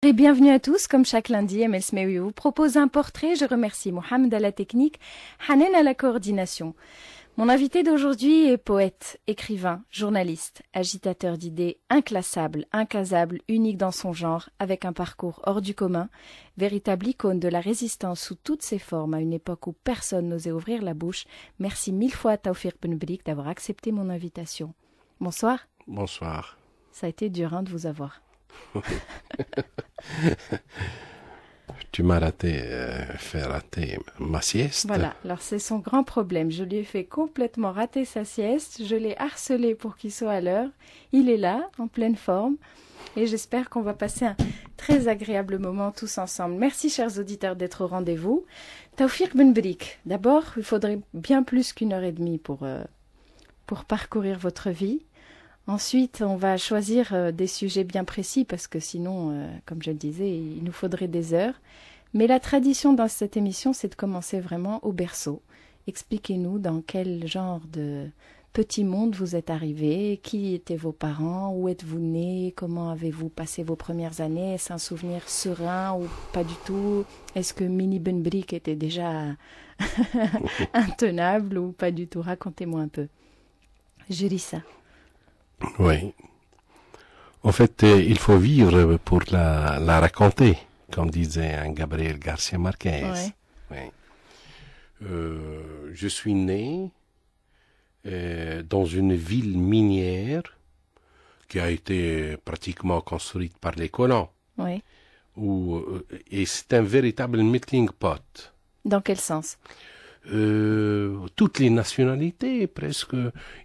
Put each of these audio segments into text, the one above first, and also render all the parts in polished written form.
Et bienvenue à tous, comme chaque lundi, Amel Smaoui vous propose un portrait. Je remercie Mohamed à la technique, Hanen à la coordination. Mon invité d'aujourd'hui est poète, écrivain, journaliste, agitateur d'idées, inclassable, incasable, unique dans son genre, avec un parcours hors du commun, véritable icône de la résistance sous toutes ses formes à une époque où personne n'osait ouvrir la bouche. Merci mille fois à Taoufir Ben Brik d'avoir accepté mon invitation. Bonsoir. Bonsoir. Ça a été dur de vous avoir. Tu m'as fait rater ma sieste. Voilà, alors c'est son grand problème. Je lui ai fait complètement rater sa sieste. Je l'ai harcelé pour qu'il soit à l'heure. Il est là, en pleine forme. Et j'espère qu'on va passer un très agréable moment tous ensemble. Merci, chers auditeurs, d'être au rendez-vous. Taoufir Ben Brik, d'abord, il faudrait bien plus qu'une heure et demie pour parcourir votre vie. Ensuite, on va choisir des sujets bien précis parce que sinon, comme je le disais, il nous faudrait des heures. Mais la tradition dans cette émission, c'est de commencer vraiment au berceau. Expliquez-nous dans quel genre de petit monde vous êtes arrivé, qui étaient vos parents, où êtes-vous né, comment avez-vous passé vos premières années, est-ce un souvenir serein ou pas du tout? Est-ce que Mini Ben Brik était déjà intenable ou pas du tout? Racontez-moi un peu. Je lis ça. Oui. En fait, il faut vivre pour la raconter, comme disait un Gabriel García Márquez. Ouais. Oui. Je suis né dans une ville minière qui a été pratiquement construite par les colons. Oui. Et c'est un véritable melting pot. Dans quel sens? Toutes les nationalités, presque.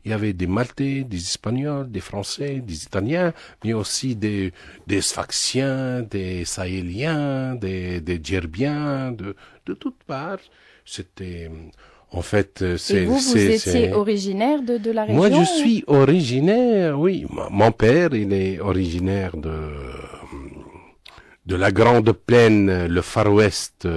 Il y avait des Maltais, des Espagnols, des Français, des Italiens, mais aussi des Sfaxiens, des Sahéliens, des Djerbiens, de toutes parts. C'était, en fait, Et vous étiez originaire de la région? Moi, je suis originaire, oui. Mon père, il est originaire de la grande plaine, le Far West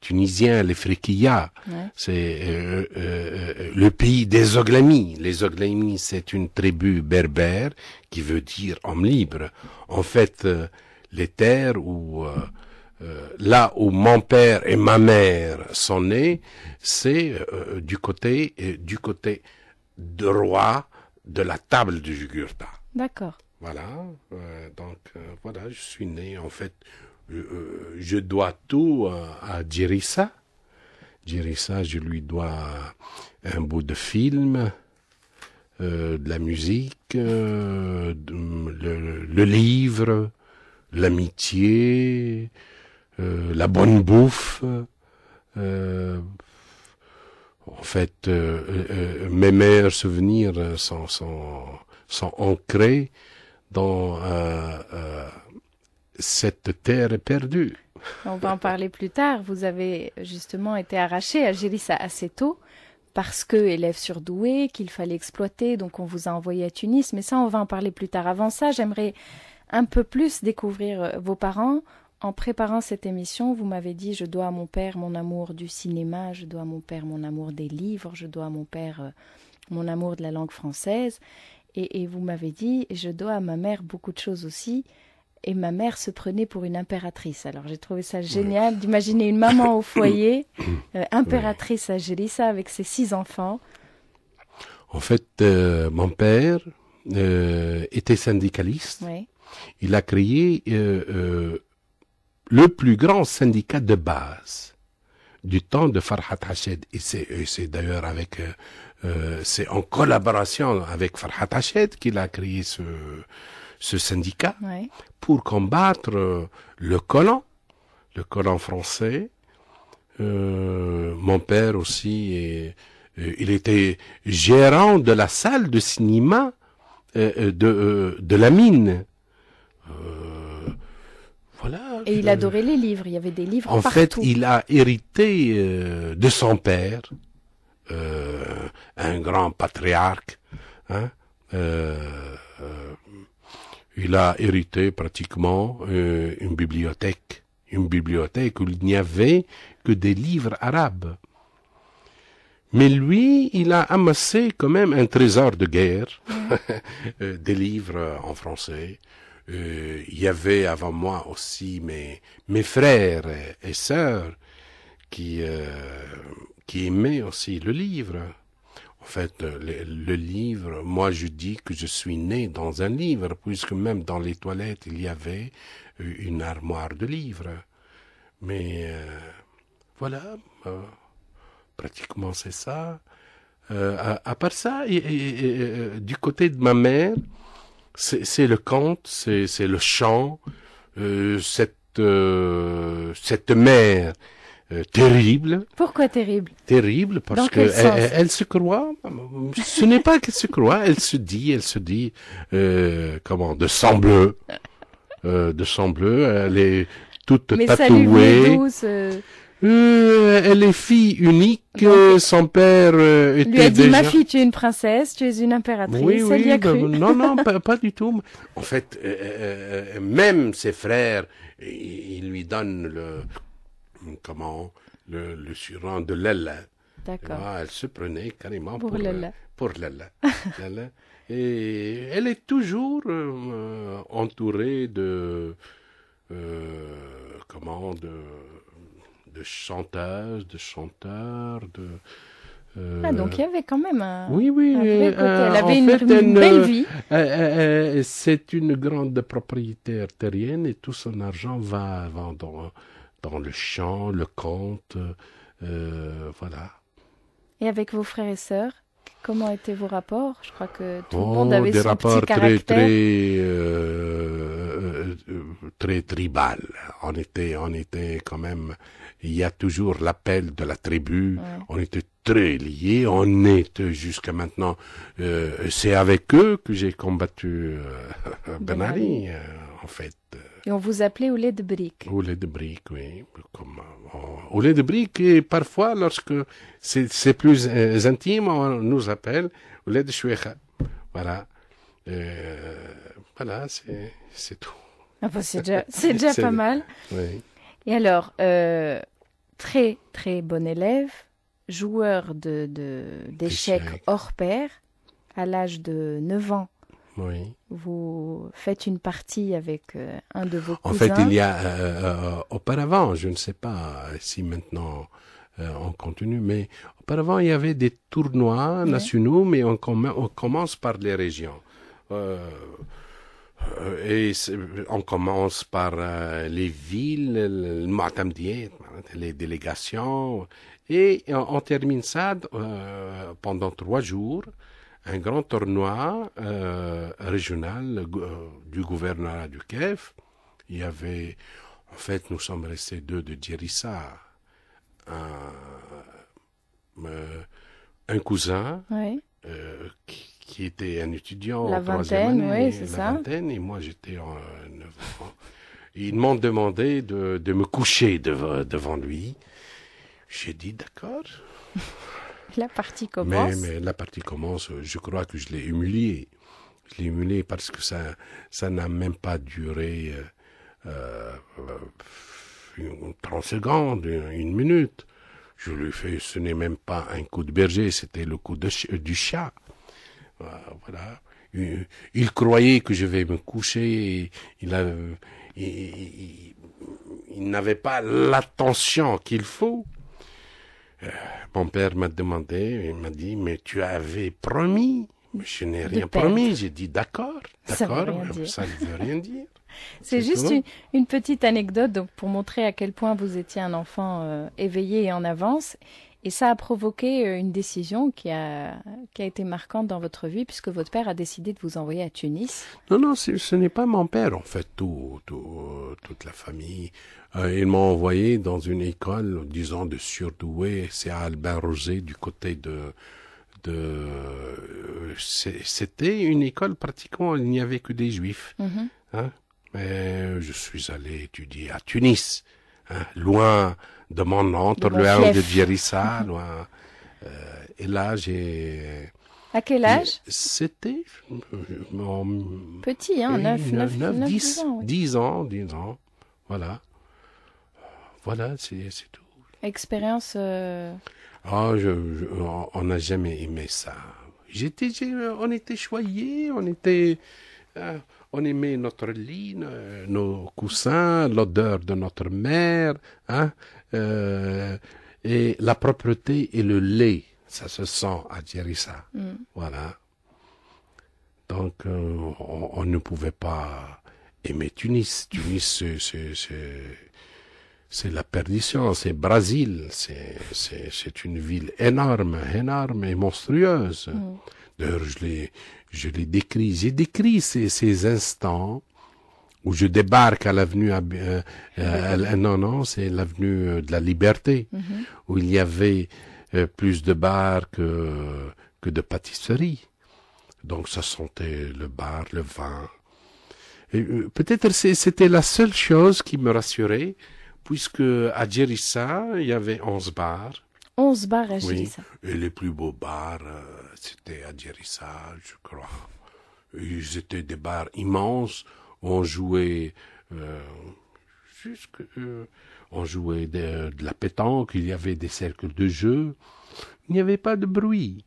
tunisien, les Friquillas. Ouais. C'est le pays des Oglamis. Les Oglamis, c'est une tribu berbère qui veut dire homme libre. En fait, les terres où là où mon père et ma mère sont nés, c'est du côté droit de la table du Jugurtha. D'accord. Voilà, donc voilà, je suis né, en fait, je dois tout à Djirissa. Djirissa, je lui dois un bout de film, de la musique, le livre, l'amitié, la bonne bouffe. En fait, mes meilleurs souvenirs sont ancrés dans cette terre perdue. On va en parler plus tard. Vous avez justement été arraché à Djirissa assez tôt parce que élève surdoué, qu'il fallait exploiter, donc on vous a envoyé à Tunis. Mais ça, on va en parler plus tard. Avant ça, j'aimerais un peu plus découvrir vos parents. En préparant cette émission, vous m'avez dit « Je dois à mon père mon amour du cinéma, je dois à mon père mon amour des livres, je dois à mon père mon amour de la langue française. » Et vous m'avez dit « Je dois à ma mère beaucoup de choses aussi. » Et ma mère se prenait pour une impératrice. Alors j'ai trouvé ça génial d'imaginer une maman au foyer, impératrice à Djirissa avec ses 6 enfants. En fait, mon père était syndicaliste. Oui. Il a créé le plus grand syndicat de base du temps de Farhat Hached. Et c'est d'ailleurs avec, c'est en collaboration avec Farhat Hached qu'il a créé ce syndicat pour combattre le colon français. Mon père aussi, il était gérant de la salle de cinéma de la mine. Voilà. Et il adorait les livres, il y avait des livres en partout. En fait, il a hérité de son père, un grand patriarche, hein, il a hérité pratiquement une bibliothèque où il n'y avait que des livres arabes. Mais lui, il a amassé quand même un trésor de guerre, des livres en français, il y avait avant moi aussi mes frères et sœurs qui, euh, qui aimaient aussi le livre. En fait, le livre, moi je dis que je suis né dans un livre, puisque même dans les toilettes, il y avait une armoire de livres. Mais voilà, pratiquement c'est ça. À part ça, du côté de ma mère, c'est le conte, c'est le chant, cette mère terrible. Pourquoi terrible? Terrible Dans parce que quel sens? elle se croit. Ce n'est pas qu'elle se croit, elle se dit, comment, de sang bleu. Elle est toute Mais ça lui tatouée. venait d'où Elle est fille unique. Donc, Son père lui était a dit, déjà. ma fille, tu es une princesse, tu es une impératrice. Oui, Ça lui a cru. non, pas du tout. En fait, même ses frères, ils lui donnent le surnom de Lella. D'accord. Elle se prenait carrément Pour Lella. pour Lella. Lella. Et elle est toujours entourée de chanteuses, de chanteurs, Donc il y avait quand même un oui, un vrai côté. Elle en avait fait, une belle vie. c'est une grande propriétaire terrienne et tout son argent va dans le chant, le conte, voilà. Et avec vos frères et sœurs, comment étaient vos rapports? Je crois que tout le monde avait Des son rapports petit caractère. très tribal. On était quand même, il y a toujours l'appel de la tribu. Ouais. On était très liés. On est jusqu'à maintenant. C'est avec eux que j'ai combattu Ben Ali, en fait. Et on vous appelait au lait de brique. Au lait de brique, oui. Au lait de brique, et parfois, lorsque c'est plus intime, on nous appelle au lait de chouecha. Voilà. Voilà, c'est tout. Ah bah, c'est déjà C'est pas le- mal. Oui. Et alors, très très bon élève, joueur d'échecs Échecs. hors pair. À l'âge de 9 ans, Oui. vous faites une partie avec un de vos En cousins. fait, il y a auparavant, je ne sais pas si maintenant on continue, mais auparavant, il y avait des tournois Ouais. nationaux, mais on commence par les régions. On commence par les villes, le Mu'tamdiyat, les délégations, et on termine ça pendant 3 jours. Un grand tournoi régional du gouvernorat du Kef. Il y avait, en fait, nous sommes restés 2 de Djerissa, un cousin Ouais. qui était un étudiant La en troisième vingtaine, année, oui, c'est la ça. vingtaine, et moi j'étais en 9 ans. Ils m'ont demandé de me coucher devant lui. J'ai dit d'accord. La partie commence. Mais la partie commence, je crois que je l'ai humilié. Je l'ai humilié parce que ça n'a même pas duré 30 secondes, 1 minute. Je lui ai fait, ce n'est même pas un coup de berger, c'était le coup du chat. Voilà. Il croyait que je vais me coucher. Il n'avait pas l'attention qu'il faut. Mon père m'a demandé, il m'a dit, mais tu avais promis. Mais je n'ai rien perdre. promis. J'ai dit d'accord, Ça veut d'accord, rien dire. ça ne veut rien dire. C'est juste tout. une petite anecdote donc, pour montrer à quel point vous étiez un enfant éveillé et en avance. Et ça a provoqué une décision qui a été marquante dans votre vie, puisque votre père a décidé de vous envoyer à Tunis. Non, ce n'est pas mon père, en fait, toute la famille. Ils m'ont envoyé dans une école, disons, de surdoués. C'est à Albin Rosé, du côté c'était une école pratiquement, où il n'y avait que des juifs. Mhm. Hein. Mais je suis allé étudier à Tunis, hein, loin de mon oncle, De mon loin fief. de Djerissa, loin. Et là, j'ai... À quel âge? C'était Petit, hein, 9, 10 ans. Oui. 10 ans, 10 ans. Voilà. Voilà, c'est tout. Expérience. Ah, on n'a jamais aimé ça. On était choyés, on aimait notre lit, nos coussins, l'odeur de notre mère, hein, et la propreté et le lait, ça se sent à Djerissa. Voilà. Donc, on ne pouvait pas aimer Tunis. Tunis, c'est la perdition, c'est Brésil, c'est une ville énorme et monstrueuse. D'ailleurs, je l'ai décrit. J'ai décrit ces instants où je débarque à l'avenue, non, c'est l'avenue de la Liberté, où il y avait plus de bars que de pâtisseries. Donc, ça sentait le bar, le vin. Et peut-être c'était la seule chose qui me rassurait, puisque à Djerissa, il y avait 11 bars. 11 bars à Djerissa. Oui, et les plus beaux bars, c'était à Djerissa, je crois. Ils étaient des bars immenses. On jouait on jouait de la pétanque, il y avait des cercles de jeu. Il n'y avait pas de bruit.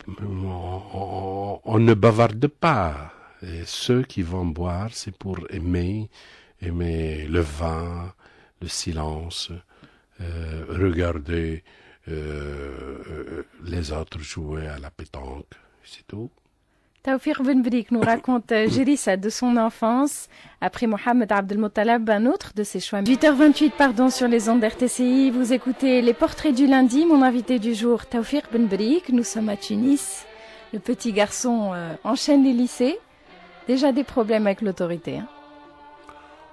On ne bavarde pas. Et ceux qui vont boire, c'est pour aimer le vin, le silence, regarder les autres jouer à la pétanque, c'est tout. Taoufir Ben Brik nous raconte Djerissa de son enfance. Après Mohamed Abdelmotalab, un autre de ses choix. 8h28, pardon, sur les ondes RTCI. Vous écoutez les portraits du lundi. Mon invité du jour, Taoufir Ben Brik. Nous sommes à Tunis. Le petit garçon enchaîne les lycées. Déjà des problèmes avec l'autorité. Hein.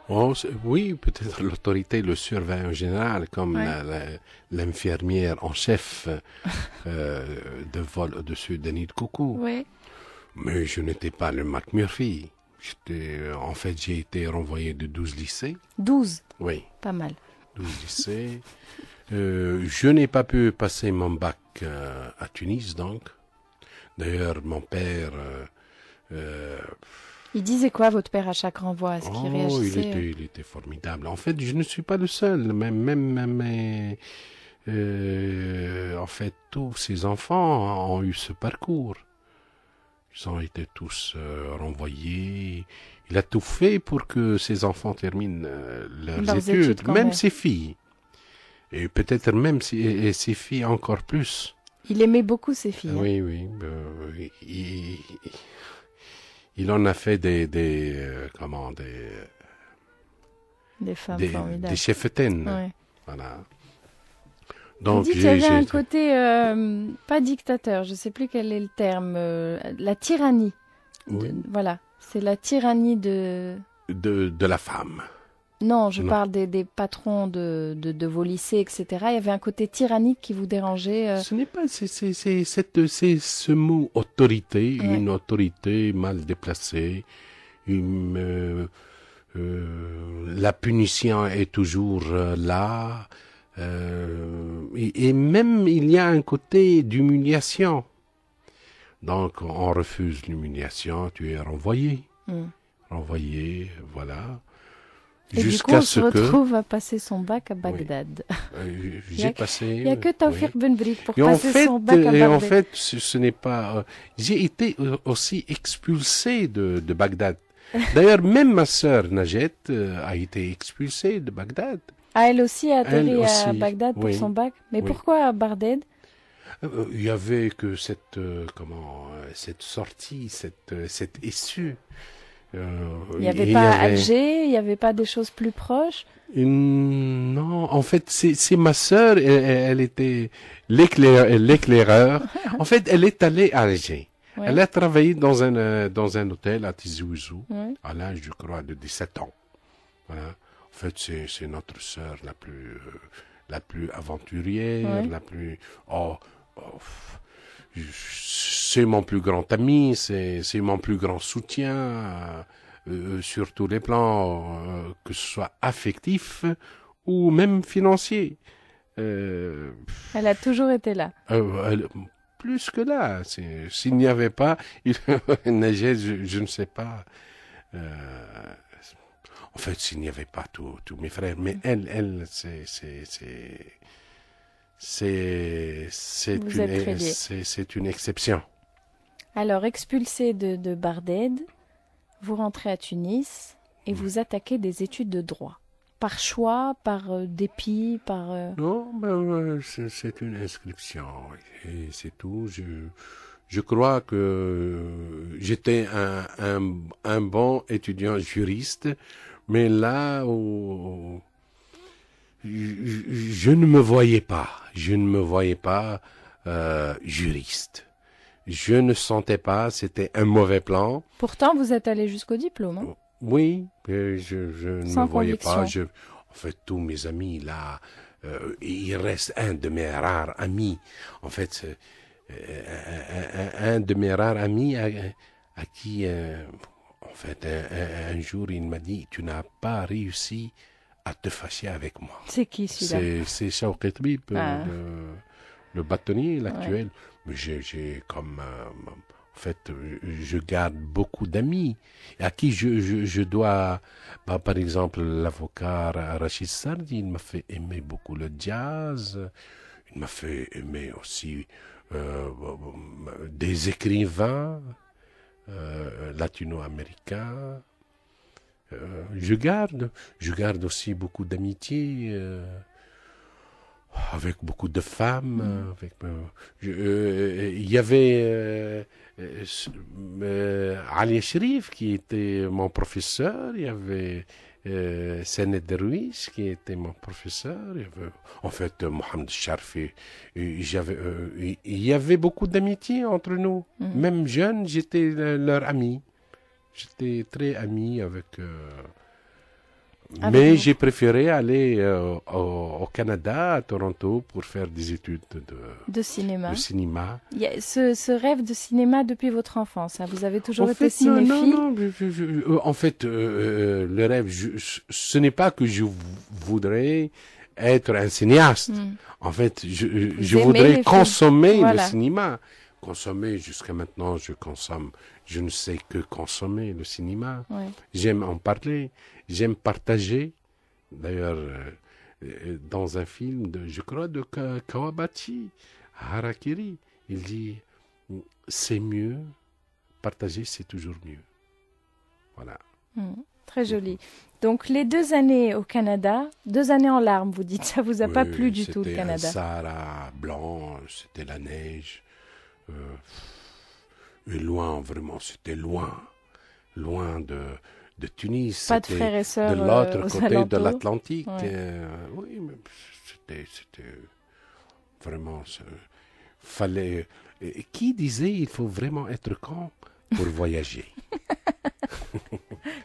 Oh, oui, peut-être l'autorité le surveille en général, comme l'infirmière en chef de vol au-dessus de Nid Coucou. Ouais. Mais je n'étais pas le McMurphy. En fait, j'ai été renvoyé de 12 lycées. 12? Oui. Pas mal. 12 lycées. Je n'ai pas pu passer mon bac à Tunis, donc. D'ailleurs, mon père... il disait quoi, votre père, à chaque renvoi? Est-ce qu'il réagissait? Il était formidable. En fait, je ne suis pas le seul. En fait, tous ses enfants ont eu ce parcours. Ils ont été tous renvoyés. Il a tout fait pour que ses enfants terminent leurs études, même ses filles. Et peut-être même et ses filles encore plus. Il aimait beaucoup ses filles. Oui, il en a fait des femmes formidables. Des cheffetaines. Ouais. Voilà. Donc, il dit qu'il y avait un côté, pas dictateur, je ne sais plus quel est le terme, la tyrannie. Oui. Voilà, c'est la tyrannie de la femme. Non, je parle des patrons de vos lycées, etc. Il y avait un côté tyrannique qui vous dérangeait. Ce n'est pas, c'est ce mot autorité, une autorité mal déplacée. La punition est toujours là. Et même il y a un côté d'humiliation. Donc on refuse l'humiliation, tu es renvoyé. Renvoyé, voilà. Et du coup, on se retrouve à passer son bac à Bagdad. J'ai passé... Il n'y a que Taoufir Ben Brik pour passer son bac à Bagdad. Et en fait, ce n'est pas... j'ai été aussi expulsé de Bagdad. D'ailleurs, même ma sœur Najet a été expulsée de Bagdad. Ah, elle aussi a atterri à Bagdad pour son bac. Mais pourquoi à Bagdad? Il y avait que cette sortie, cette issue. Il n'y avait pas Alger, il n'y avait pas des choses plus proches? Non, en fait, c'est ma sœur, elle était l'éclaireur. En fait, elle est allée à Alger. Ouais. Elle a travaillé dans un hôtel à Tizi Ouzou, à l'âge, je crois, de 17 ans. Voilà. En fait, c'est notre sœur la plus aventurière, la plus... c'est mon plus grand ami, c'est mon plus grand soutien sur tous les plans, que ce soit affectif ou même financier. Elle a toujours été là. Plus que là. S'il n'y avait pas, je ne sais pas. En fait, s'il n'y avait pas tous mes frères, mais elle, c'est une exception. Alors, expulsé de Barded, vous rentrez à Tunis et vous attaquez des études de droit. Par choix, par dépit, par... Non, c'est une inscription, et c'est tout. Je crois que j'étais un bon étudiant juriste, mais là où je ne me voyais pas, juriste. Je ne sentais pas, c'était un mauvais plan. Pourtant, vous êtes allé jusqu'au diplôme. Hein? Oui, je ne Sans me voyais conviction. pas. En fait, tous mes amis là, il reste un de mes rares amis. En fait, un de mes rares amis à qui, en fait, un jour, il m'a dit, tu n'as pas réussi à te fâcher avec moi. C'est qui celui-là? C'est Shawqi Tbib, Ah. le bâtonnier, Ouais. l'actuel. Mais j'ai comme... en fait, je garde beaucoup d'amis à qui je dois... Bah, par exemple, l'avocat Rachid Sardi, il m'a fait aimer beaucoup le jazz. Il m'a fait aimer aussi des écrivains latino-américains. Je garde aussi beaucoup d'amitié avec beaucoup de femmes. Il y avait Ali Shrif qui était mon professeur. Il y avait Sened Derwish qui était mon professeur. Il y avait, en fait, Mohamed Sharfi. Il y avait beaucoup d'amitié entre nous. Même jeune, j'étais leur ami. J'étais très ami avec... mais j'ai préféré aller au Canada, à Toronto, pour faire des études De cinéma. de cinéma. Il y a ce rêve de cinéma depuis votre enfance. Hein. Vous avez toujours En été fait, non, cinéphile. non, en fait, le rêve, ce n'est pas que je voudrais être un cinéaste. En fait, je aimez les voudrais films. consommer Voilà. le cinéma. Consommer, jusqu'à maintenant, je ne sais que consommer le cinéma. Ouais. J'aime en parler, j'aime partager. D'ailleurs, dans un film, je crois, de Kawabachi, Harakiri, il dit, c'est mieux, partager, c'est toujours mieux. Voilà. Très joli. Donc les 2 années au Canada, 2 années en larmes, vous dites, ça vous a pas Oui, plu du tout le c'était un Canada. Sahara blanc, c'était la neige. Et loin, vraiment, c'était loin de Tunis. Pas de C'était frères et sœurs de l'autre aux côté de alentours. l'Atlantique. Ouais. Oui, mais c'était vraiment... fallait... Qui disait il faut vraiment être con pour voyager?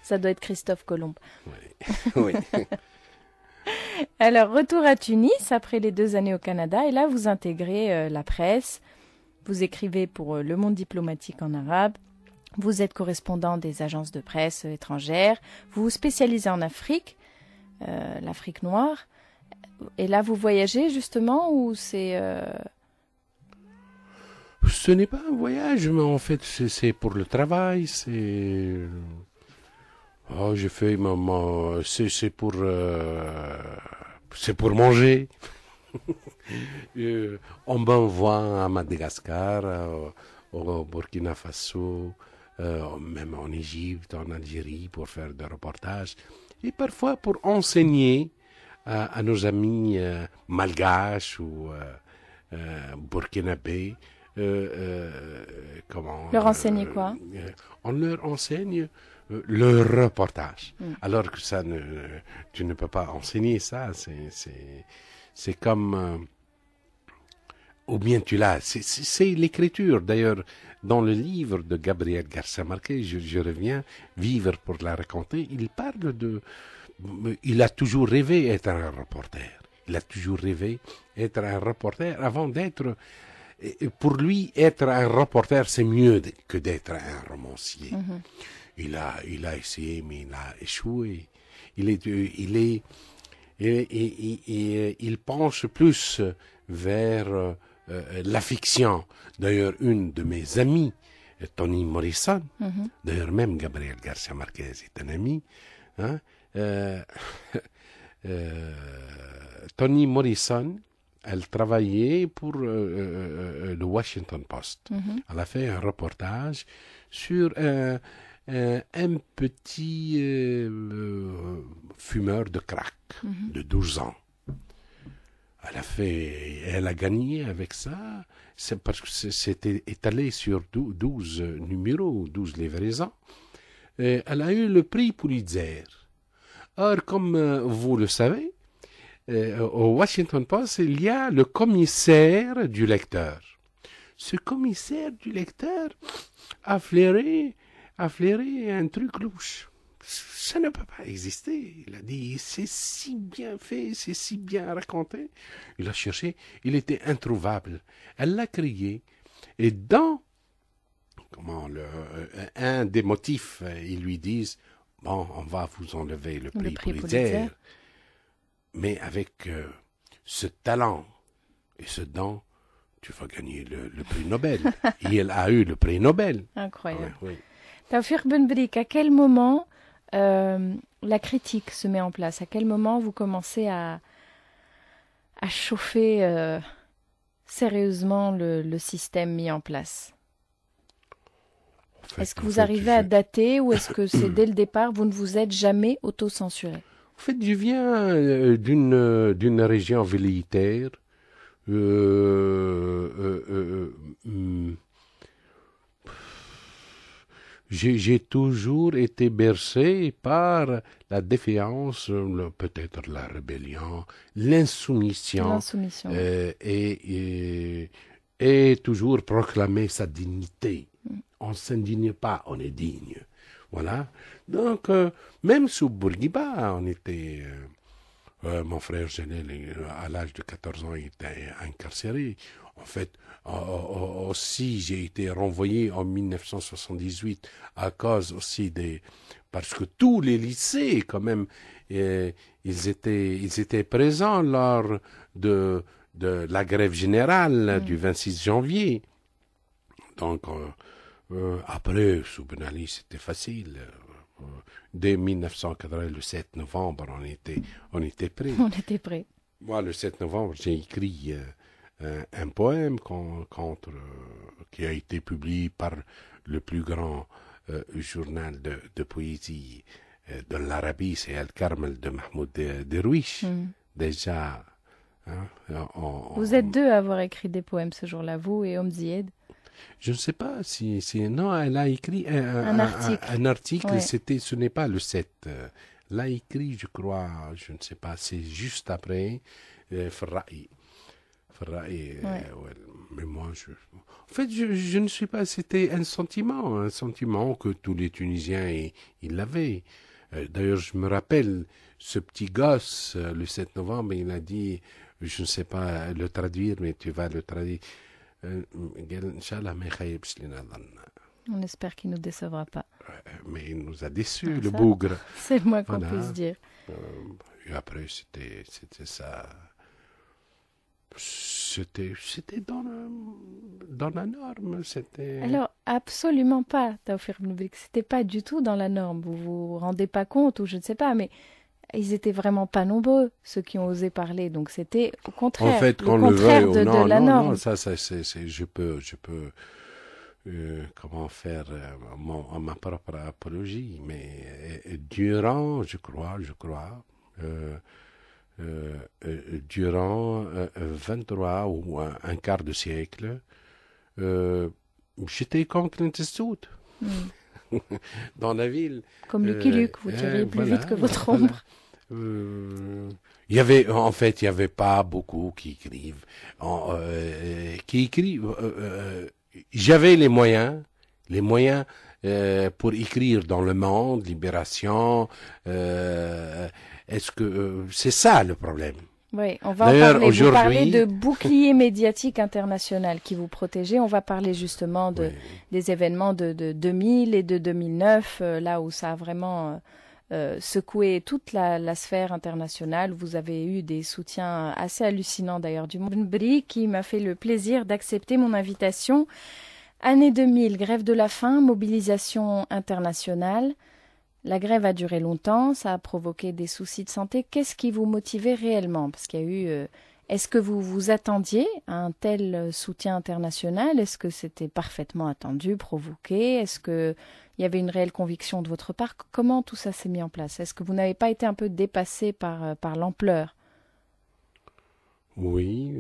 Ça doit être Christophe Colomb. Oui. Alors, retour à Tunis après les 2 années au Canada. Et là, vous intégrez la presse. Vous écrivez pour Le Monde diplomatique en arabe. Vous êtes correspondant des agences de presse étrangères. Vous vous spécialisez en Afrique, l'Afrique noire. Et là, vous voyagez justement ou c'est... Ce n'est pas un voyage, mais en fait, c'est pour le travail, c'est... Oh, j'ai fait c'est pour manger. On m'envoie à Madagascar, au Burkina Faso, même en Égypte, en Algérie, pour faire des reportages. Et parfois pour enseigner à nos amis malgaches ou burkinabés. Leur enseigner quoi? On leur enseigne le reportage. Alors que tu ne peux pas enseigner ça. C'est comme... ou bien tu l'as. C'est l'écriture. D'ailleurs, dans le livre de Gabriel Garcia Marquez, je reviens, Vivre pour la raconter, il parle de... Il a toujours rêvé d'être un reporter. Il a toujours rêvé d'être un reporter avant d'être... Pour lui, être un reporter, c'est mieux que d'être un romancier. Il a essayé, mais il a échoué. Il penche plus vers la fiction. D'ailleurs, une de mes amies, Toni Morrison, d'ailleurs même Gabriel Garcia Marquez est un ami, hein, Toni Morrison, elle travaillait pour le Washington Post. Elle a fait un reportage sur un petit fumeur de crack de 12 ans. Elle a gagné avec ça, c'est parce que c'était étalé sur 12 numéros, 12 livraisons. Elle a eu le prix Pulitzer. Or, comme vous le savez, au Washington Post, il y a le commissaire du lecteur. Ce commissaire du lecteur a flairé un truc louche. Ça ne peut pas exister. Il a dit, c'est si bien fait, c'est si bien raconté. Il a cherché, il était introuvable. Elle l'a crié. Et dans un des motifs, ils lui disent, bon, on va vous enlever le prix Pulitzer. Mais avec ce talent et ce don, tu vas gagner le prix Nobel. Et elle a eu le prix Nobel. Incroyable. Oui. Tawfiq Ben Brik, à quel moment la critique se met en place? À quel moment vous commencez à chauffer sérieusement le système mis en place? Est-ce que vous arrivez à dater ou est-ce que c'est dès le départ, vous ne vous êtes jamais auto-censuré? En fait, je viens d'une région velléitaire. J'ai toujours été bercé par la défiance, peut-être la rébellion, l'insoumission, et toujours proclamer sa dignité. On ne s'indigne pas, on est digne. Voilà. Donc, même sous Bourguiba, on était... mon frère Janel, à l'âge de 14 ans, il était incarcéré. En fait, aussi, j'ai été renvoyé en 1978 à cause aussi parce que tous les lycées, quand même, ils étaient présents lors de la grève générale du 26 janvier. Donc, après, sous Ben Ali, c'était facile. Dès 1980, le 7 novembre, on était prêts. On était prêts. Moi, le 7 novembre, j'ai écrit un poème qui a été publié par le plus grand journal de poésie de l'Arabie, c'est Al-Karmel de Mahmoud Derwish. Déjà. Hein, vous êtes deux à avoir écrit des poèmes ce jour-là, vous et Zied. Je ne sais pas si non, elle a écrit un article. Ouais. Ce n'est pas le 7. Elle a écrit, je crois, je ne sais pas, c'est juste après Farra'i. Ouais. Mais moi, en fait, je ne sais pas, c'était un sentiment que tous les Tunisiens, ils l'avaient. D'ailleurs, je me rappelle, ce petit gosse, le 7 novembre, il a dit, je ne sais pas le traduire, mais tu vas le traduire. On espère qu'il ne nous décevra pas. Mais il nous a déçus, le bougre. C'est le moins qu'on puisse dire. Et après, c'était ça. C'était dans la norme. Alors, absolument pas, Tawfiq Ben Brik. C'était pas du tout dans la norme. Vous vous rendez pas compte, ou je ne sais pas, mais ils étaient vraiment pas nombreux, ceux qui ont osé parler. Donc, c'était au contraire, en fait, le contraire de la norme. Non, ça, je peux comment faire ma propre apologie, mais durant, je crois, durant 23 ou un quart de siècle, j'étais comme Clint Eastwood dans la ville. Comme Lucky Luke, vous tirez plus vite que votre ombre. Il y avait pas beaucoup qui écrivent. J'avais les moyens pour écrire dans Le Monde, Libération. Est-ce que c'est ça le problème? Oui, on va en parler. Vous parlez de bouclier médiatique international qui vous protégeait. On va parler justement des événements de 2000 et de 2009, là où ça a vraiment secoué toute la sphère internationale. Vous avez eu des soutiens assez hallucinants d'ailleurs du monde. Ben Brik qui m'a fait le plaisir d'accepter mon invitation. Année 2000, grève de la faim, mobilisation internationale. La grève a duré longtemps, ça a provoqué des soucis de santé. Qu'est-ce qui vous motivait réellement? Parce qu'il y a eu Est-ce que vous vous attendiez à un tel soutien international? Est-ce que c'était parfaitement attendu, provoqué? Est-ce qu'il y avait une réelle conviction de votre part? Comment tout ça s'est mis en place? Est-ce que vous n'avez pas été un peu dépassé par l'ampleur? Oui,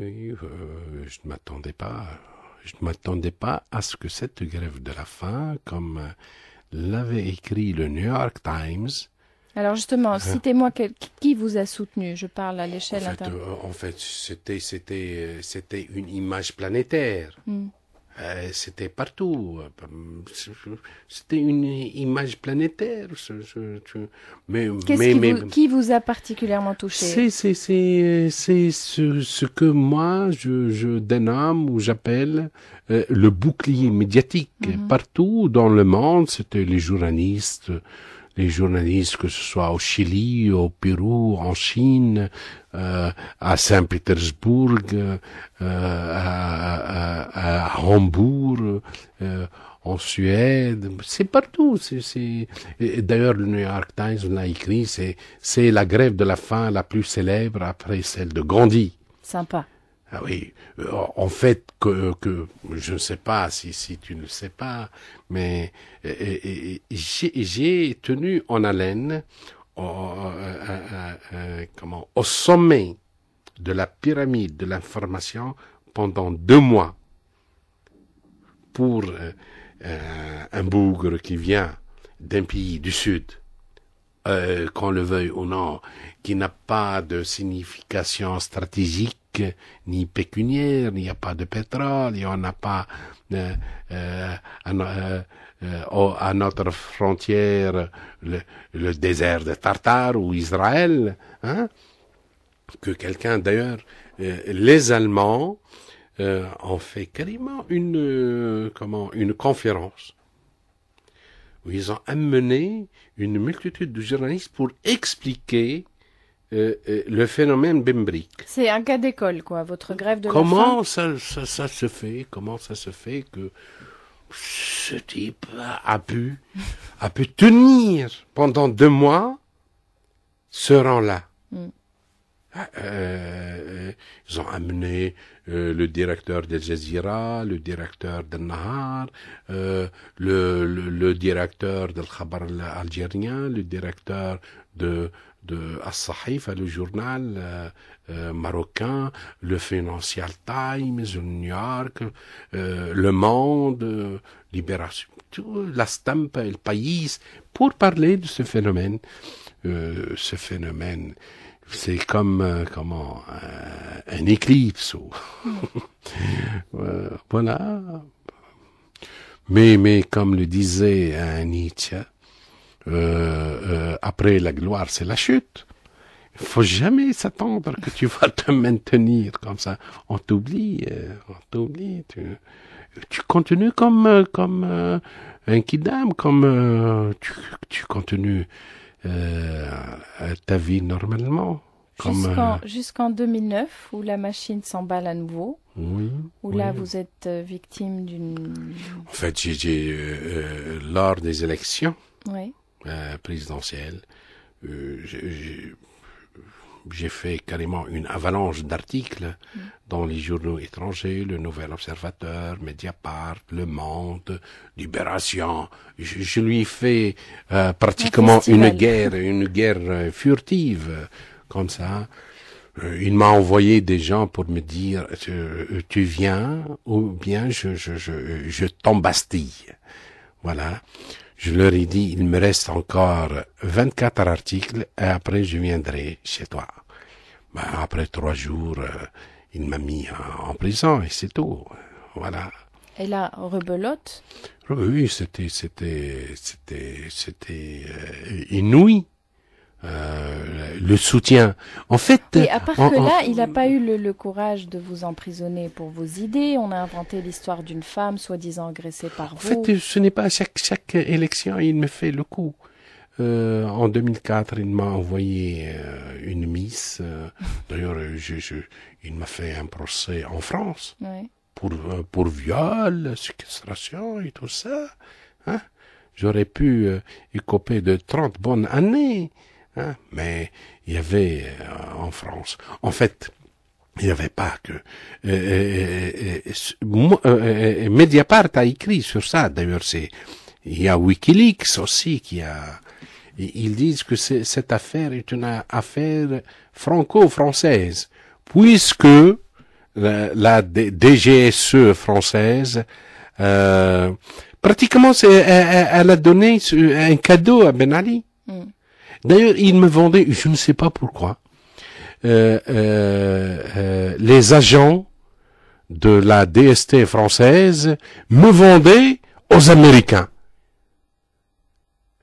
je ne m'attendais pas. Je ne m'attendais pas à ce que cette grève de la faim, comme l'avait écrit le New York Times. Alors justement, citez-moi qui vous a soutenu. Je parle à l'échelle internationale. En fait, c'était une image planétaire. C'était partout. C'était une image planétaire. Qui vous a particulièrement touché? C'est ce que moi je dénomme ou j'appelle le bouclier médiatique. Partout dans le monde, c'était les journalistes, que ce soit au Chili, au Pérou, en Chine, à Saint-Pétersbourg, à Hambourg, en Suède, c'est partout. D'ailleurs, le New York Times l'a écrit, c'est la grève de la faim la plus célèbre après celle de Gandhi. Sympa. Ah oui, en fait, que je ne sais pas si tu ne le sais pas, mais j'ai tenu en haleine au sommet de la pyramide de l'information pendant 2 mois pour un bougre qui vient d'un pays du Sud, qu'on le veuille ou non, qui n'a pas de signification stratégique ni pécuniaire, il n'y a pas de pétrole, il n'y en a pas à notre frontière le désert de Tartare ou Israël, hein, que quelqu'un d'ailleurs, les Allemands ont fait carrément une conférence où ils ont amené une multitude de journalistes pour expliquer le phénomène Bembrick. C'est un cas d'école, quoi, votre grève de la faim. Comment ça se fait? Comment ça se fait que ce type a pu tenir pendant 2 mois ce rang-là? Ils ont amené le directeur d'Al Jazeera, le directeur d'Al Nahar, le directeur d'Al Khabar algérien, le directeur de As-Sahif, le journal marocain, le Financial Times, le New York, Le Monde, Libération, la Stampa, le Pays, pour parler de ce phénomène. C'est comme un éclipse. Voilà. Mais comme le disait Nietzsche, après la gloire, c'est la chute. Il faut jamais s'attendre que tu vas te maintenir comme ça. On t'oublie. Tu continues comme un kidam, tu continues ta vie normalement. Jusqu'en 2009, où la machine s'emballe à nouveau. Oui. Là, vous êtes victime d'une... En fait, lors des élections présidentielles, j'ai fait carrément une avalanche d'articles dans les journaux étrangers, le Nouvel Observateur, Mediapart, Le Monde, Libération. Je lui ai fait pratiquement une guerre furtive, comme ça. Il m'a envoyé des gens pour me dire tu viens ou bien je t'embastille. Voilà. Je leur ai dit, il me reste encore 24 articles et après je viendrai chez toi. Après 3 jours, il m'a mis en prison et c'est tout. Voilà. Et là, rebelote? Oui, c'était inouï. Le soutien. En fait, et à part que là, il n'a pas eu le courage de vous emprisonner pour vos idées. On a inventé l'histoire d'une femme soi-disant agressée par vous. En fait, ce n'est pas chaque élection, il me fait le coup. En 2004, il m'a envoyé une miss. D'ailleurs, il m'a fait un procès en France pour viol, séquestration et tout ça. Hein? J'aurais pu écoper de 30 bonnes années. Hein, mais il y avait en France. En fait, Il n'y avait pas que... Mediapart a écrit sur ça, d'ailleurs. Il y a Wikileaks aussi qui a... Ils disent que cette affaire est une affaire franco-française, puisque la DGSE française, pratiquement, elle a donné un cadeau à Ben Ali. D'ailleurs, il me vendait, je ne sais pas pourquoi, les agents de la DST française me vendaient aux Américains.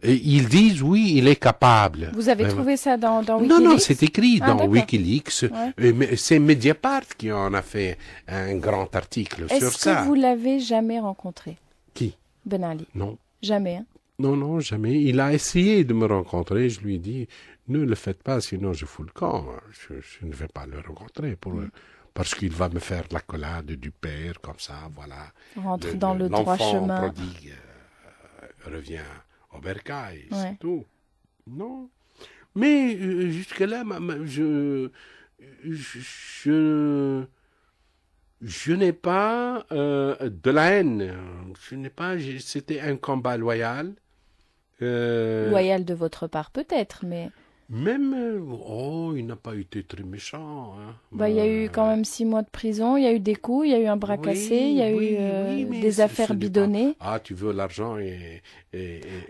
Et ils disent, oui, il est capable. Vous avez trouvé ça dans Wikileaks? Non, c'est écrit dans d'accord. Wikileaks. Ouais. C'est Mediapart qui en a fait un grand article sur ça. Est-ce que vous l'avez jamais rencontré? Qui? Ben Ali? Non. Jamais, hein? Non, jamais. Il a essayé de me rencontrer. Je lui ai dit, ne le faites pas, sinon je fous le camp. Je ne vais pas le rencontrer parce qu'il va me faire l'accolade du père, comme ça, voilà. Rentre dans le droit chemin. L'enfant prodigue revient au bercail, c'est tout. Non. Mais jusque-là, je n'ai pas de la haine. C'était un combat loyal. Loyal de votre part, peut-être, mais... Même, il n'a pas été très méchant. Hein. Il y a eu quand même 6 mois de prison, il y a eu des coups, il y a eu un bras cassé, il y a eu des affaires bidonnées. Ah, tu veux l'argent et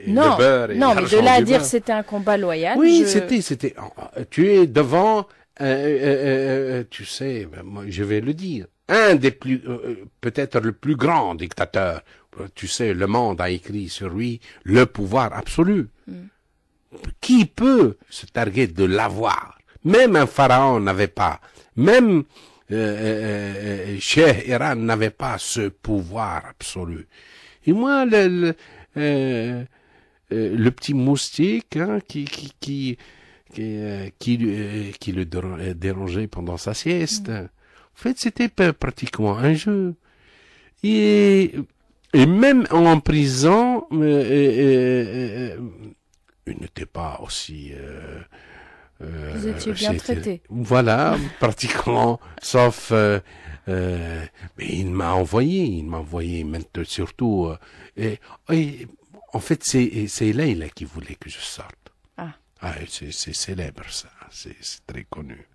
non, le beurre et non, mais de là à dire c'était un combat loyal. Oui, c'était. Tu es devant, tu sais, moi, je vais le dire, un des plus, peut-être le plus grand dictateur. Tu sais, le monde a écrit sur lui le pouvoir absolu. Qui peut se targuer de l'avoir? Même un pharaon n'avait pas. Même Cheikh Iran n'avait pas ce pouvoir absolu. Et moi, le petit moustique qui le dérangeait pendant sa sieste. En fait, c'était pratiquement un jeu. Et même en prison, il n'était pas aussi... vous étiez bien traité. Voilà, pratiquement, sauf... mais il m'a envoyé maintenant, surtout... et, en fait, c'est Leila qui voulait que je sorte. C'est célèbre, ça. C'est très connu.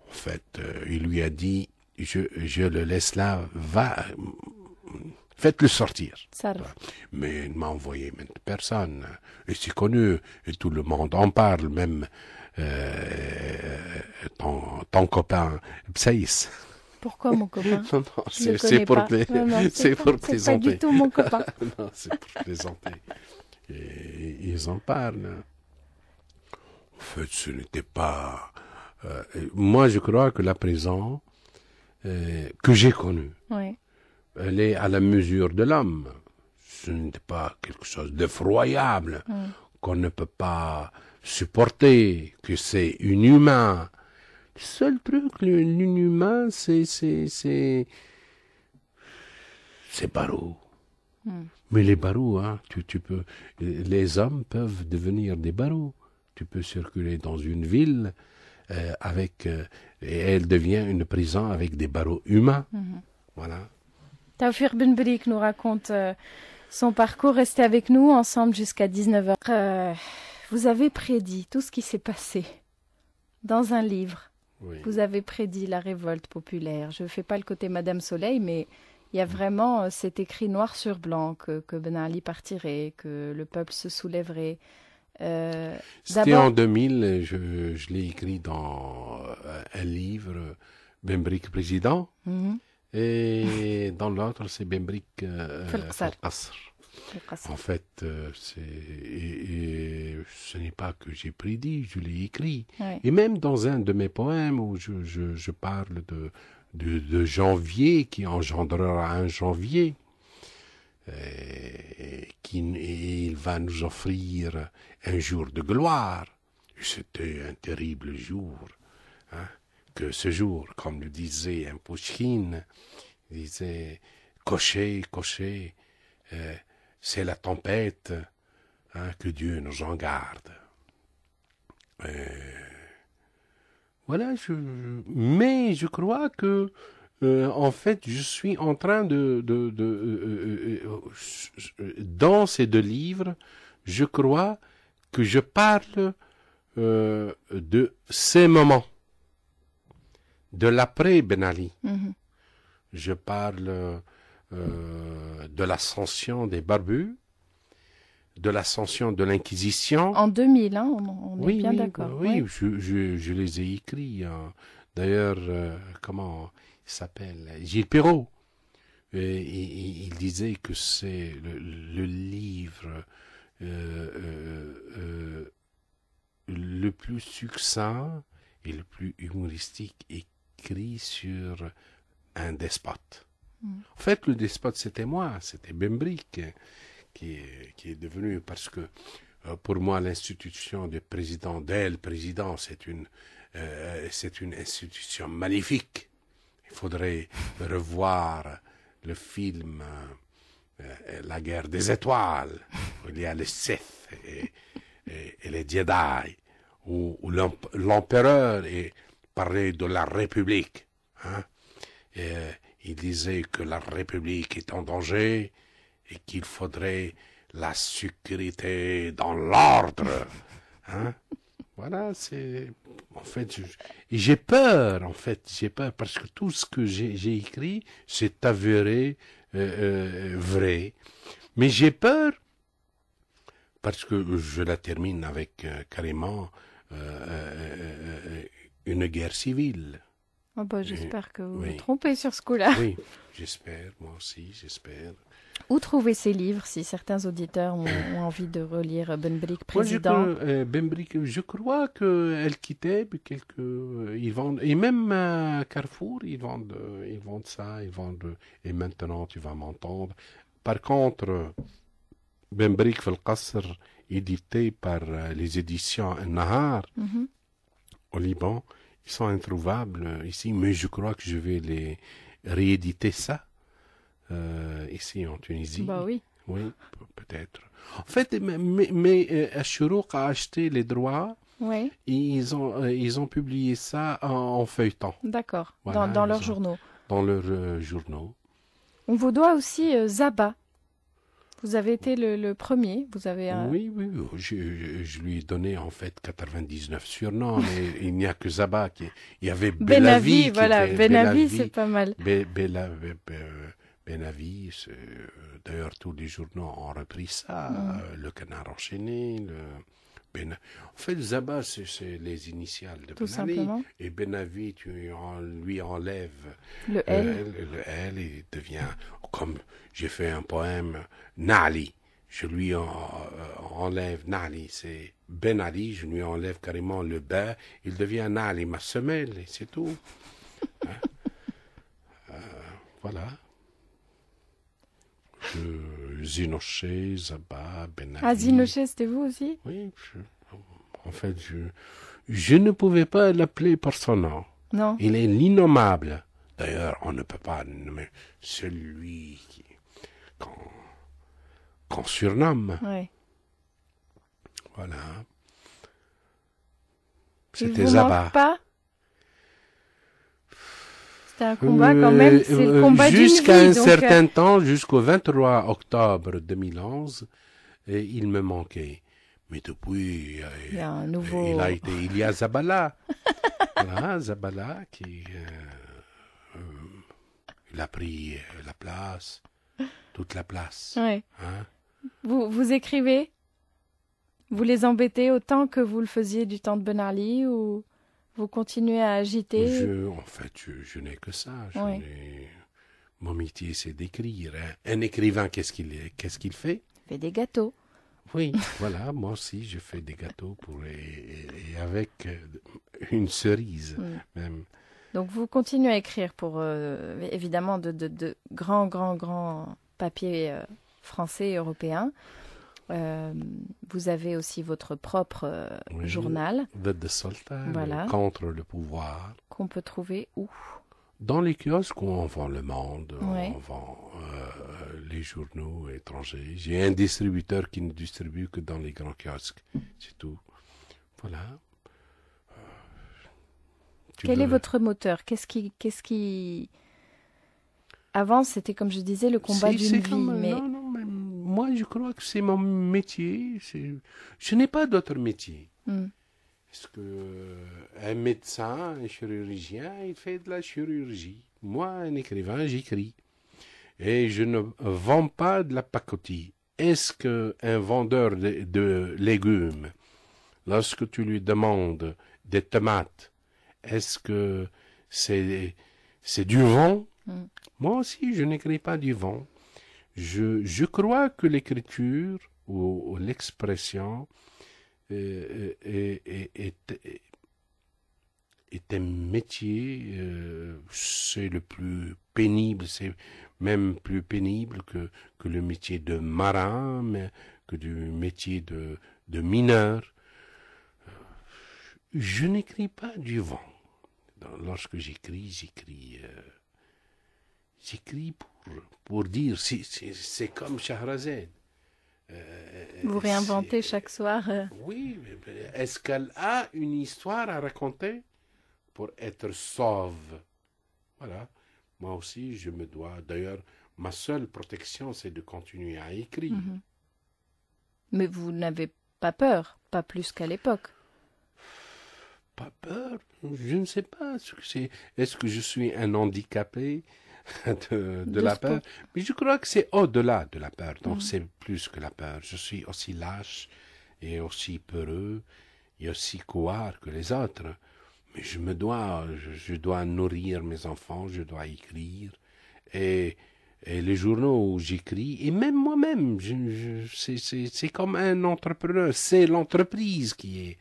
En fait, il lui a dit, je le laisse là, va... Faites-le sortir. Mais il m'a envoyé même personne. Et c'est connu. Et tout le monde en parle, même ton copain Psaïs. Pourquoi mon copain? Non, c'est pour plaisanter. C'est pas du tout mon copain. Non, c'est pour plaisanter. Et ils en parlent. En fait, ce n'était pas... moi, je crois que la prison que j'ai connue, elle est à la mesure de l'homme. Ce n'est pas quelque chose d'effroyable qu'on ne peut pas supporter, que c'est inhumain. Le seul truc, l'inhumain, c'est barreaux. Mais les barreaux, hein, tu peux, les hommes peuvent devenir des barreaux. Tu peux circuler dans une ville et elle devient une prison avec des barreaux humains. Voilà. Taoufir Ben Brik nous raconte son parcours. Restez avec nous ensemble jusqu'à 19h. Vous avez prédit tout ce qui s'est passé dans un livre. Oui. Vous avez prédit la révolte populaire. Je ne fais pas le côté Madame Soleil, mais il y a vraiment, c'est écrit noir sur blanc que Ben Ali partirait, que le peuple se soulèverait. C'était en 2000, je l'ai écrit dans un livre, Ben Brik président. Et dans l'autre, c'est Ben Brik Al-Qasr. En fait, ce n'est pas que j'ai prédit, je l'ai écrit. Oui. Et même dans un de mes poèmes où je parle de janvier qui engendrera un janvier, et il va nous offrir un jour de gloire. C'était un terrible jour. Hein, que ce jour, comme le disait un Pouchkine, il disait « Cocher, cocher, c'est la tempête, hein, que Dieu nous en garde. » voilà, mais je crois que en fait, je suis en train dans ces deux livres, je crois que je parle de ces moments, de l'après Ben Ali. Je parle de l'ascension des barbus, de l'ascension de l'Inquisition. En 2000, hein, on est Oui, bien oui, d'accord. oui, Ouais. je les ai écrits. Hein. D'ailleurs, comment il s'appelle? Gilles Perrault. Et il disait que c'est le livre le plus succinct et le plus humoristique écrit sur un despote. En fait, le despote, c'était moi, c'était Bembrick qui est devenu, parce que pour moi, l'institution de président, président, c'est une institution magnifique. Il faudrait revoir le film La guerre des étoiles, où il y a les Sith et les Jedi, où l'empereur parlait de la République. Hein, et, il disait que la République est en danger et qu'il faudrait la sécurité dans l'ordre. Hein. Voilà, c'est... En fait, j'ai peur, j'ai peur, parce que tout ce que j'ai écrit, c'est avéré vrai. Mais j'ai peur, parce que je la termine avec carrément une guerre civile. Oh bah, j'espère que vous vous Oui. trompez sur ce coup-là. Oui, j'espère, moi aussi, j'espère. Où trouver ces livres si certains auditeurs ont envie de relire Benbrick président? Moi, Bembrick, je crois que El Kiteb, ils vendent, et même à Carrefour, ils vendent ça, et maintenant tu vas m'entendre. Par contre, Bembrick Fil Qasr, édité par les éditions Nahar, au Liban, ils sont introuvables ici, mais je crois que je vais les rééditer ça ici en Tunisie. Bah oui. Oui, peut-être. En fait, mais Ashurouk a acheté les droits Oui, et ils ont publié ça en feuilleton. d'accord. Voilà, Dans leurs journaux. Dans leurs journaux. On vous doit aussi Zaba. Vous avez été le premier. Vous avez Oui, je lui ai donné en fait 99 surnoms, mais il n'y a que Zaba il y avait Benavi, Benavi voilà. Benavi, c'est pas mal. Benavi, d'ailleurs tous les journaux ont repris ça, le Canard enchaîné, en fait, Zaba, c'est les initiales de Tout Ben Ali. simplement. Et Benavi, lui enlèves Le L. le L et devient, comme j'ai fait un poème, Nali. Je lui enlève Nali, c'est Ben Ali, je lui enlève carrément le B, il devient Nali, ma semelle, et c'est tout. Hein? Voilà. Zinoché, Zaba, Benavi. Ah, Zinoché, c'était vous aussi? Oui, en fait, je ne pouvais pas l'appeler par son nom. Non. Il est l'innommable. D'ailleurs, on ne peut pas nommer celui qu'on surnomme. Ouais. Voilà. Il C'était vous Zaba. manque pas? C'était un combat quand même, c'est le combat d'une vie. Jusqu'à un donc, certain temps, jusqu'au 23 octobre 2011, il me manquait. Mais depuis, il y a un nouveau... il y a Zabala. Voilà, Zabala qui il a pris la place, toute la place. Ouais. Hein? Vous écrivez? Vous les embêtez autant que vous le faisiez du temps de Ben Ali ou vous continuez à agiter? En fait, je n'ai que ça. Ouais. Mon métier, c'est d'écrire. Hein. Un écrivain, qu'est-ce qu'il fait? Il fait des gâteaux. Oui, voilà, moi aussi, je fais des gâteaux et avec une cerise même. Donc vous continuez à écrire pour évidemment de grands papiers français et européens. Vous avez aussi votre propre journal. The Sultan, Voilà. contre le pouvoir. Qu'on peut trouver où? Dans les kiosques où on vend Le Monde, Ouais. on vend les journaux étrangers. J'ai un distributeur qui ne distribue que dans les grands kiosques. C'est tout. Voilà. Quel est votre moteur? Qu'est-ce qui... Avant, c'était, comme je disais, le combat d'une vie, mais... Non, mais moi, je crois que c'est mon métier. Je n'ai pas d'autre métier. Parce que un médecin, un chirurgien, il fait de la chirurgie. Moi, un écrivain, j'écris. Et je ne vends pas de la pacotille. Est-ce qu'un vendeur de légumes, lorsque tu lui demandes des tomates, est-ce que c'est du vent? Moi aussi, je n'écris pas du vent. Je crois que l'écriture ou l'expression est un métier, c'est le plus pénible, c'est même plus pénible que le métier de marin, mais que du métier de mineur. Je n'écris pas du vent. Lorsque j'écris pour dire, c'est comme Shahrazad. Vous réinventez chaque soir. Oui, est-ce qu'elle a une histoire à raconter pour être sauve? Voilà. Moi aussi, je me dois. D'ailleurs, ma seule protection, c'est de continuer à écrire. Mais vous n'avez pas peur, pas plus qu'à l'époque. Pas peur? Je ne sais pas ce que c'est. Est-ce que je suis un handicapé de la peur? Mais je crois que c'est au-delà de la peur. Donc c'est plus que la peur. Je suis aussi lâche et aussi peureux et aussi couard que les autres. Mais je dois nourrir mes enfants, je dois écrire. Et les journaux où j'écris, et même moi-même, c'est comme un entrepreneur. C'est l'entreprise qui est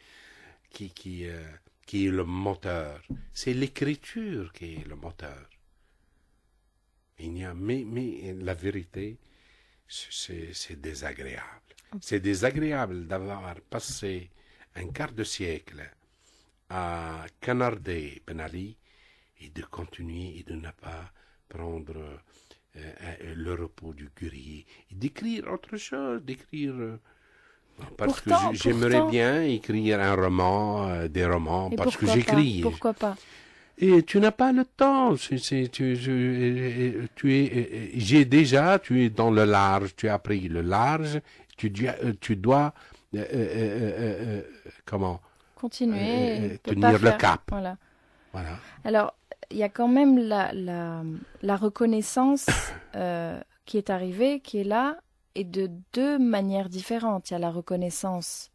le moteur. C'est l'écriture qui est le moteur. Mais la vérité, c'est désagréable. C'est désagréable d'avoir passé un quart de siècle à canarder Ben Ali et de continuer et de ne pas prendre le repos du guerrier et d'écrire autre chose, parce que j'aimerais bien écrire un roman, des romans, parce que j'écris. Pourquoi pas? Et tu n'as pas le temps. Tu es dans le large. Tu as pris le large. Tu dois continuer, tenir le cap. Voilà. Alors, il y a quand même la reconnaissance qui est arrivée, qui est là, et de deux manières différentes. Il y a la reconnaissance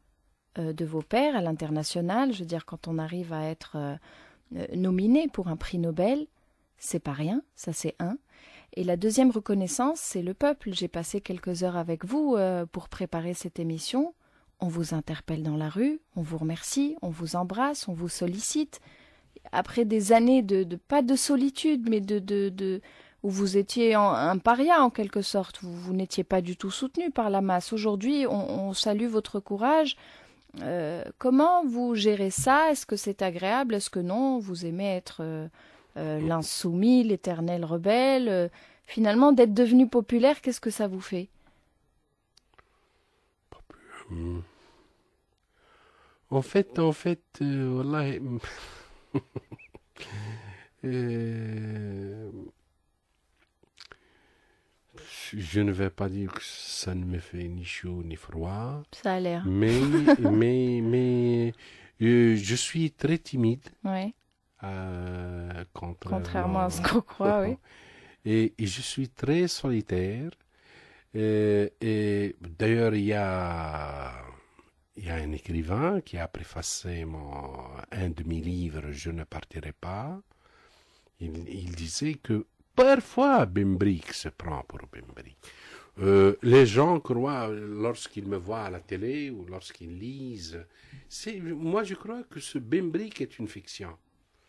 de vos pairs à l'international. Je veux dire, quand on arrive à être nominé pour un prix Nobel, c'est pas rien, ça c'est un. Et la deuxième reconnaissance, c'est le peuple. J'ai passé quelques heures avec vous pour préparer cette émission. On vous interpelle dans la rue, on vous remercie, on vous embrasse, on vous sollicite. Après des années pas de solitude, mais où vous étiez un paria en quelque sorte, vous n'étiez pas du tout soutenu par la masse. Aujourd'hui, on salue votre courage. Comment vous gérez ça? Est-ce que c'est agréable? Est-ce que non? Vous aimez être l'insoumis, l'éternel rebelle? Finalement, d'être devenu populaire, qu'est-ce que ça vous fait? En fait, wallahi, je ne vais pas dire que ça ne me fait ni chaud ni froid. Ça a l'air. Mais je suis très timide. Ouais. Contrairement à ce qu'on croit, oui. Et je suis très solitaire. Et d'ailleurs, il y a un écrivain qui a préfacé un de mes livres, Je ne partirai pas. Il disait que parfois Bembrick se prend pour Bembrick. Les gens croient, lorsqu'ils me voient à la télé ou lorsqu'ils lisent, moi je crois que ce Bembrick est une fiction.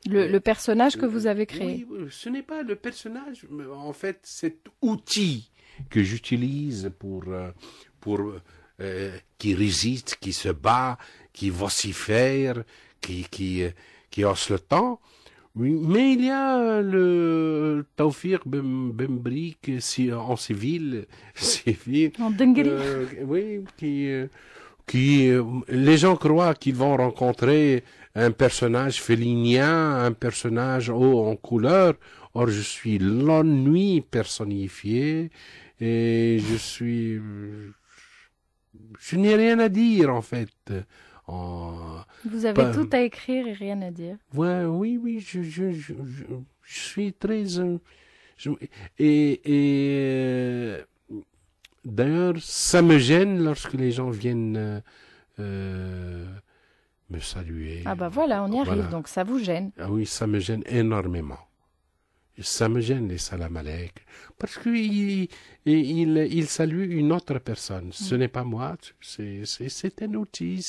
Le personnage que vous avez créé. Oui, ce n'est pas le personnage, mais en fait cet outil que j'utilise qui résiste, qui se bat, qui vocifère, qui hausse le temps. Oui, mais il y a le Tawfiq Bembrick en civil, en Dengri. Oui, qui les gens croient qu'ils vont rencontrer un personnage félinien, un personnage haut en couleur. Or, je suis l'ennui personnifié et je n'ai rien à dire en fait. En, Vous avez pas- tout à écrire et rien à dire. ouais, oui, je suis très, je- et d'ailleurs, ça me gêne lorsque les gens viennent euh, me saluer. Ah bah voilà, on y arrive, Voilà. donc ça vous gêne. Ah oui, ça me gêne énormément. Ça me gêne les salam alek. Parce qu'il salue une autre personne. Ce n'est pas moi. C'est un outil.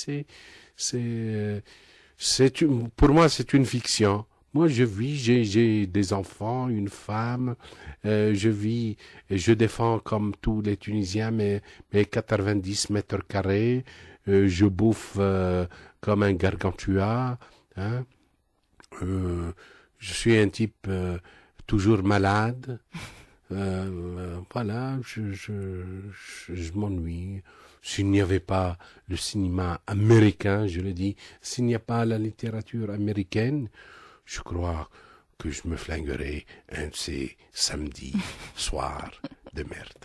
Pour moi, c'est une fiction. Moi, je vis, j'ai des enfants, une femme. Je vis, et je défends comme tous les Tunisiens mes 90 mètres carrés. Je bouffe comme un gargantua. Hein. Je suis un type toujours malade. Voilà, je m'ennuie. S'il n'y avait pas le cinéma américain, je le dis, s'il n'y a pas la littérature américaine, je crois que je me flinguerais un de ces samedis soirs de merde.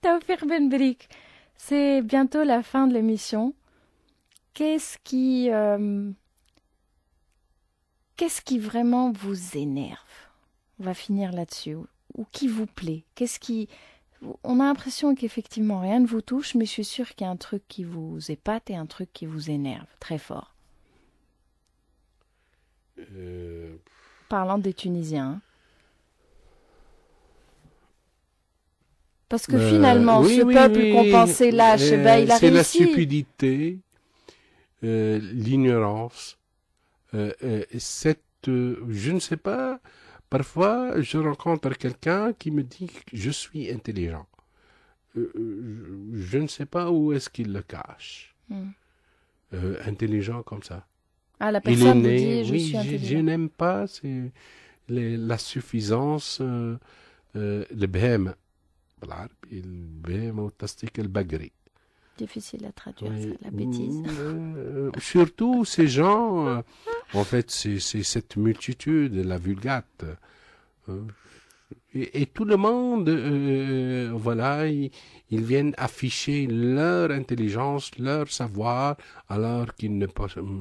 Taoufir Benbrik, c'est bientôt la fin de l'émission. Qu'est-ce qui vraiment vous énerve? On va finir là-dessus. Ou qui vous plaît? On a l'impression qu'effectivement rien ne vous touche, mais je suis sûre qu'il y a un truc qui vous épate et un truc qui vous énerve très fort. Parlant des Tunisiens. Hein. Parce que finalement, oui, ce oui, peuple oui. qu'on pensait lâche, il a c'est la réussi. stupidité, l'ignorance, je ne sais pas, parfois je rencontre quelqu'un qui me dit que je suis intelligent. Je ne sais pas où est-ce qu'il le cache. Intelligent comme ça. Ah, la Il est personne vous né, dit, je oui, suis je intelligent. n'aime pas la suffisance, le بهيمة بالعربي البهيمة والتصديق البقري. Difficile à traduire, Oui. ça, la bêtise. Surtout ces gens, en fait, c'est cette multitude, la vulgate. Et tout le monde, voilà, ils viennent afficher leur intelligence, leur savoir, alors qu'ils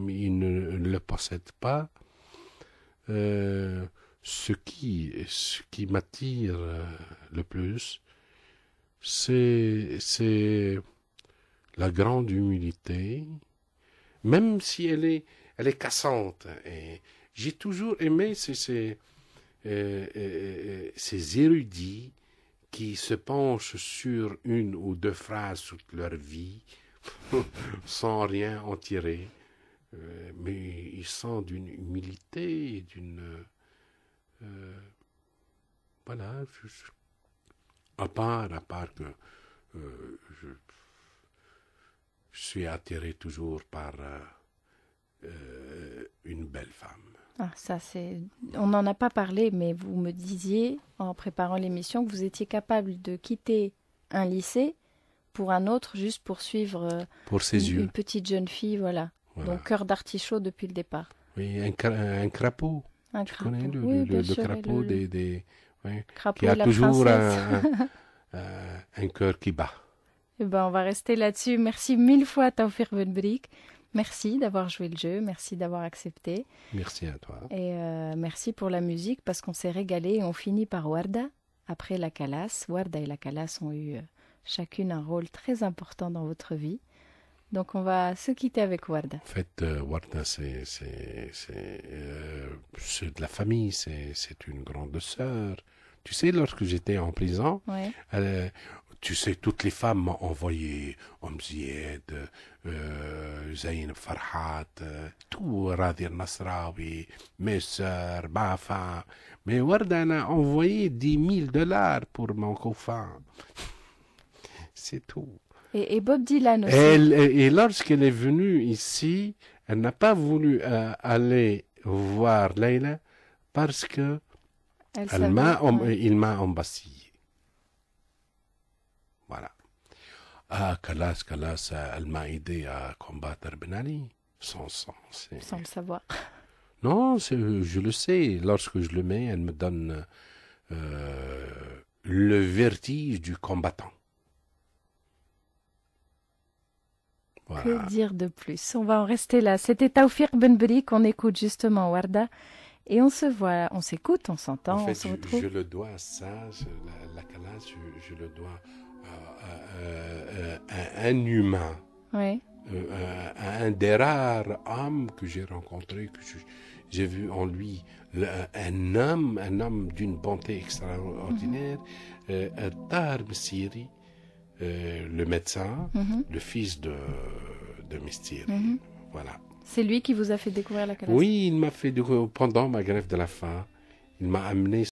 ils ne le possèdent pas. Ce qui m'attire le plus, c'est la grande humilité, même si elle est cassante. Et j'ai toujours aimé ces érudits qui se penchent sur une ou deux phrases toute leur vie, sans rien en tirer. Mais ils sont d'une humilité, voilà, à part que je suis attiré toujours par une belle femme. Ah, ça, on n'en a pas parlé, mais vous me disiez, en préparant l'émission, que vous étiez capable de quitter un lycée pour un autre, juste pour suivre pour ses yeux. Une petite jeune fille, voilà. Donc, cœur d'artichaut depuis le départ. Oui, un crapaud. Un Tu crapaud. connais Oui, bien le sûr, crapaud crapaud qui a et la toujours princesse. un cœur qui bat. Eh ben, on va rester là-dessus. Merci mille fois, Taoufir Benbrik. Merci d'avoir joué le jeu, merci d'avoir accepté. Merci à toi. Et merci pour la musique, parce qu'on s'est régalé et on finit par Warda, après la Calas. Warda et la Calas ont eu chacune un rôle très important dans votre vie. Donc on va se quitter avec Warda. En fait, Warda, c'est de la famille, c'est une grande sœur. Tu sais, lorsque j'étais en prison, Ouais. tu sais, toutes les femmes m'ont envoyé Omzied, Zayn Farhat, tout, Radir Nasraoui, mes sœurs, ma femme. Mais Warda a envoyé $10,000 pour mon coffin. C'est tout. Et Bob Dylan aussi. Et lorsqu'elle est venue ici, elle n'a pas voulu aller voir Leila parce que il m'a embastillé. Voilà. Ah, Kalas, elle m'a aidé à combattre Ben Ali. sans le savoir. Non, je le sais. Lorsque je le mets, elle me donne le vertige du combattant. Que Voilà. dire de plus? On va en rester là. C'était Taoufik Ben Bri qu'on écoute justement Warda. Et on se voit, on s'écoute, on En s'entend, on fait, se retrouve. je le dois à ça, la Kalas, je le dois à un humain. Oui. Un des rares hommes que j'ai rencontré, j'ai vu en lui un homme d'une bonté extraordinaire, Tahar Messiri, le médecin, le fils de Messiri. Voilà. C'est lui qui vous a fait découvrir la Kalas. Oui, il m'a fait, pendant ma grève de la faim, il m'a amené